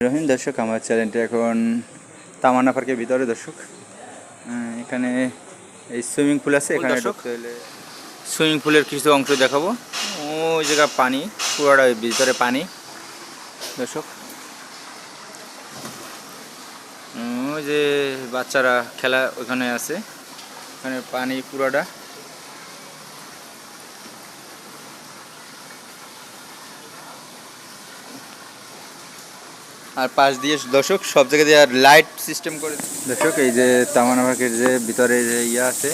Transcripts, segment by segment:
রহিম দর্শক, আমার চ্যানেলটা এখন তামান্না পার্কের ভিতরে দর্শক। এখানে এই সুইমিং পুল আছে, এখানে ঢুকতে হলে সুইমিং পুলের কিছু অংশ দেখাবো। ওই জায়গা পানি, পুরোটা ভিতরে পানি দর্শক। ওই যে বাচ্চারা খেলা ওখানে আছে, ওখানে পানি পুরোটা। আর পাশ দিয়ে দর্শক সব জায়গা দিয়ে আর লাইট সিস্টেম করে দর্শক। এই যে তামান্না পার্কের যে ভিতরে যে ইয়া আছে,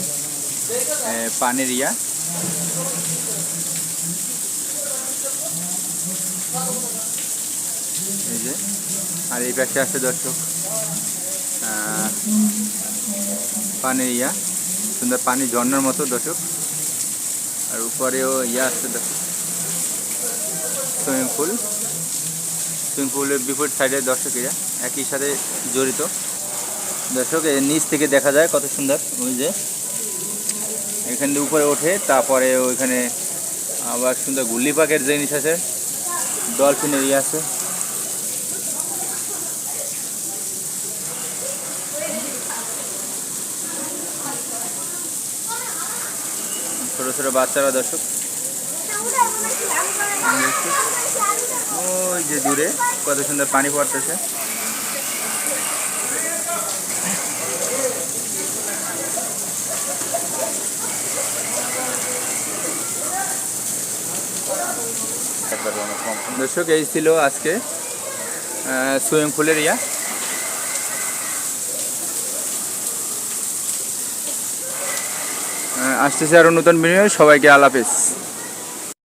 পানির ইয়া, এই যে। আর এই পাশে আছে দর্শক পানির ইয়া, সুন্দর পানি ঝর্ণার মতো দর্শক। আর উপরেও ইয়া আছে দর্শক, সুইমিং পুল। সুইমিং পুলের বিপরীত সাইডে দর্শক এরা একই সাথে জড়িত দর্শক। এর নিচ থেকে দেখা যায় কত সুন্দর। ওই যে এখান থেকে উপরে ওঠে, তারপরে ওইখানে আবার সুন্দর গুল্লি পাকের জিনিস আছে, ডলফিনের ইয়ে আছে। ছোটো ছোটো বাচ্চারা দর্শক, ওই যে দূরে কত সুন্দর পানি পড়তেছে। দর্শক, এই ছিল আজকে সুইমিং পুলের ইয়া। আসতেছে আরও নতুন ভিডিও। সবাইকে আল্লাহ হাফেজ।